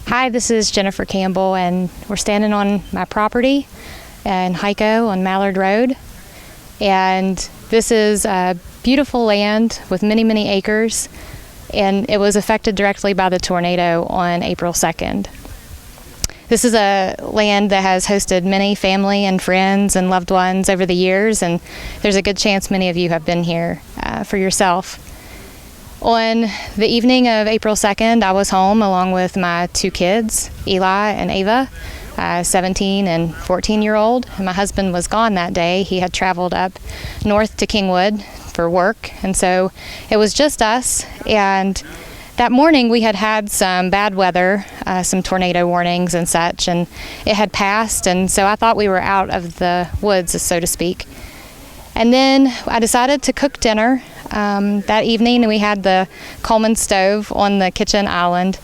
Hi, this is Jennifer Campbell, and we're standing on my property in Hico on Mallard Road. And this is a beautiful land with many, many acres, and it was affected directly by the tornado on April 2nd. This is a land that has hosted many family and friends and loved ones over the years, and there's a good chance many of you have been here for yourself. On the evening of April 2nd, I was home along with my two kids, Eli and Ava, 17 and 14-year-old. And my husband was gone that day. He had traveled up north to Kingwood for work, and so it was just us. And that morning we had some bad weather, some tornado warnings and such, and it had passed, and so I thought we were out of the woods, so to speak. And then I decided to cook dinner that evening, and we had the Coleman stove on the kitchen island,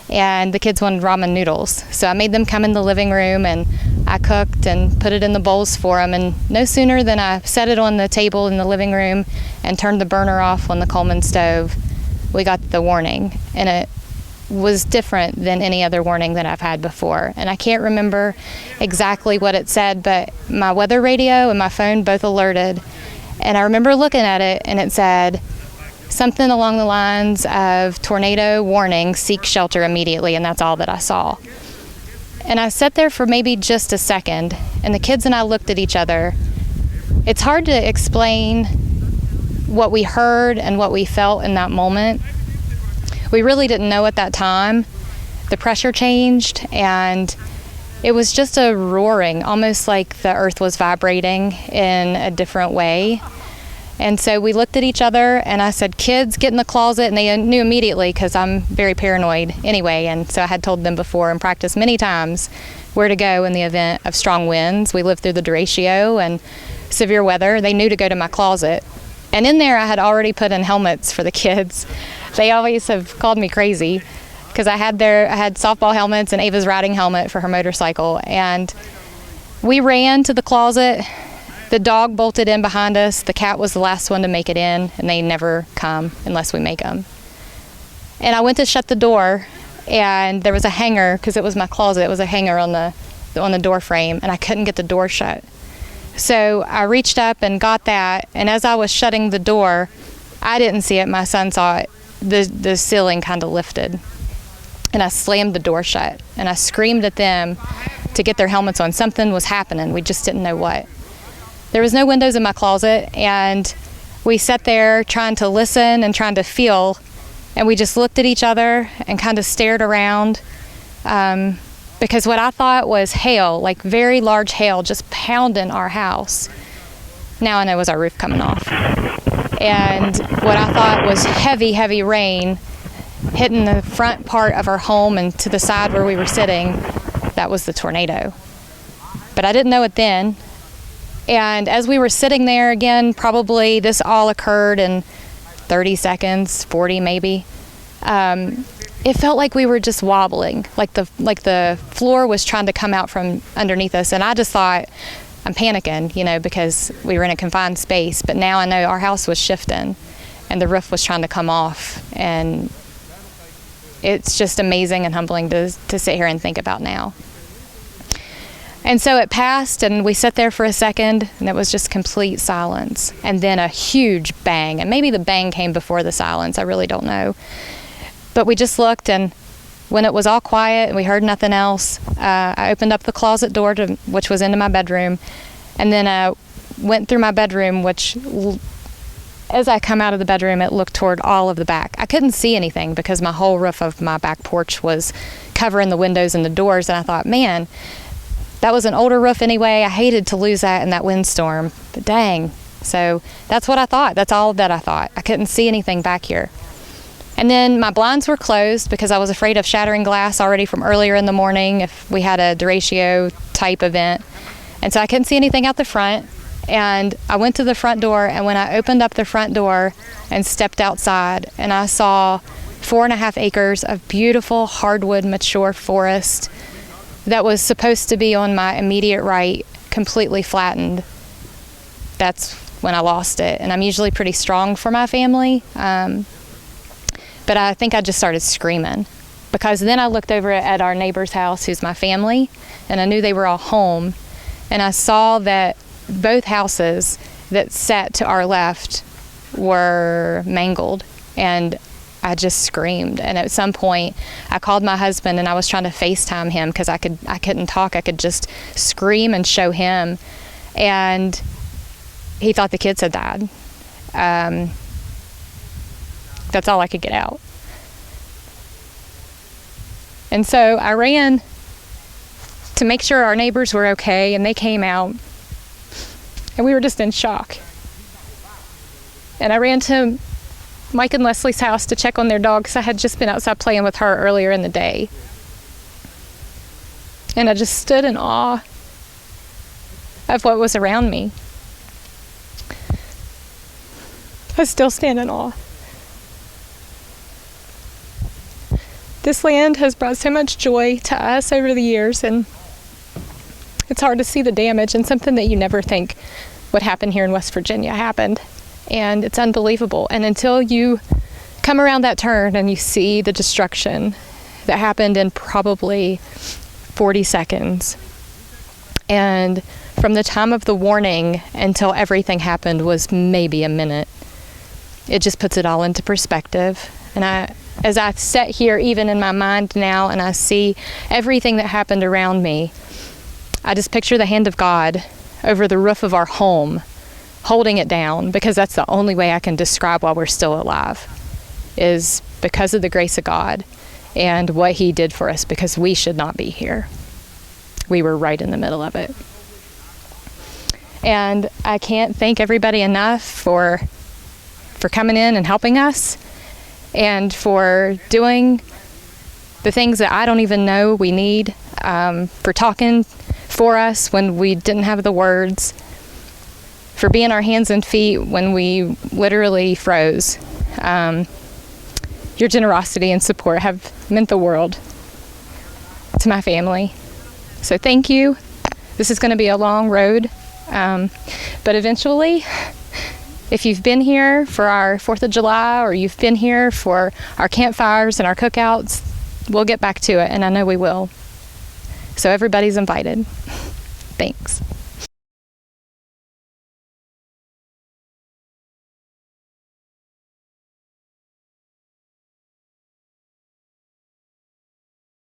and the kids wanted ramen noodles. So I made them come in the living room, and I cooked and put it in the bowls for them. And no sooner than I set it on the table in the living room and turned the burner off on the Coleman stove, we got the warning, and it was different than any other warning that I've had before. And I can't remember exactly what it said, but my weather radio and my phone both alerted. And I remember looking at it, and it said something along the lines of tornado warning, seek shelter immediately, and that's all that I saw. And I sat there for maybe just a second, and the kids and I looked at each other. It's hard to explain what we heard and what we felt in that moment. We really didn't know at that time. The pressure changed, and it was just a roaring, almost like the earth was vibrating in a different way. And so we looked at each other, and I said, "Kids, get in the closet," and they knew immediately because I'm very paranoid anyway, and so I had told them before and practiced many times where to go in the event of strong winds. We lived through the derecho and severe weather. They knew to go to my closet. And in there I had already put in helmets for the kids. They always have called me crazy because I had softball helmets and Ava's riding helmet for her motorcycle. And we ran to the closet. The dog bolted in behind us. The cat was the last one to make it in, and they never come unless we make them. And I went to shut the door, and there was a hanger, because it was my closet. It was a hanger on the door frame, and I couldn't get the door shut. So I reached up and got that, and as I was shutting the door, I didn't see it, my son saw it, the ceiling kind of lifted. And I slammed the door shut, and I screamed at them to get their helmets on. Something was happening, we just didn't know what. There was no windows in my closet, and we sat there trying to listen and trying to feel, and we just looked at each other and kind of stared around. Because what I thought was hail, like very large hail, just pounding our house. Now I know it was our roof coming off. And what I thought was heavy, heavy rain hitting the front part of our home and to the side where we were sitting. That was the tornado. But I didn't know it then. And as we were sitting there again, probably this all occurred in 30 seconds, 40 maybe. It felt like we were just wobbling, like the floor was trying to come out from underneath us. And I just thought, I'm panicking, because we were in a confined space. But now I know our house was shifting, and the roof was trying to come off. And it's just amazing and humbling to sit here and think about now. And so it passed, and we sat there for a second, and it was just complete silence. And then a huge bang, and maybe the bang came before the silence, I really don't know. But we just looked, and when it was all quiet and we heard nothing else, I opened up the closet door, which was into my bedroom, and then I went through my bedroom, which, as I come out of the bedroom, it looked toward all of the back. I couldn't see anything because my whole roof of my back porch was covering the windows and the doors, and I thought, man, that was an older roof anyway. I hated to lose that in that windstorm, but dang. So that's what I thought. That's all that I thought. I couldn't see anything back here. And then my blinds were closed because I was afraid of shattering glass already from earlier in the morning if we had a derecho type event. And so I couldn't see anything out the front. And I went to the front door, and when I opened up the front door and stepped outside, and I saw 4.5 acres of beautiful hardwood mature forest that was supposed to be on my immediate right, completely flattened. That's when I lost it. And I'm usually pretty strong for my family. But I think I just started screaming. because then I looked over at our neighbor's house, who's my family, and I knew they were all home. And I saw that both houses that sat to our left were mangled, and I just screamed. And at some point I called my husband, and I was trying to FaceTime him because I couldn't talk. I could just scream and show him, and he thought the kids had died. That's all I could get out. And so I ran to make sure our neighbors were okay, and they came out, and we were just in shock. And I ran to Mike and Leslie's house to check on their dog, because I had just been outside playing with her earlier in the day. And I just stood in awe of what was around me. I still stand in awe. This land has brought so much joy to us over the years, and it's hard to see the damage, and something that you never think would happen here in West Virginia happened. And it's unbelievable. And until you come around that turn and you see the destruction that happened in probably 40 seconds, and from the time of the warning until everything happened was maybe a minute, it just puts it all into perspective. And as I sit here, even in my mind now, and I see everything that happened around me, I just picture the hand of God over the roof of our home, holding it down, because that's the only way I can describe why we're still alive, is because of the grace of God and what He did for us, because we should not be here. We were right in the middle of it. And I can't thank everybody enough for coming in and helping us, and for doing the things that I don't even know we need, for talking for us when we didn't have the words, for being our hands and feet when we literally froze. Your generosity and support have meant the world to my family. So thank you. This is going to be a long road, but eventually, if you've been here for our 4th of July, or you've been here for our campfires and our cookouts, we'll get back to it, and I know we will. So everybody's invited. Thanks.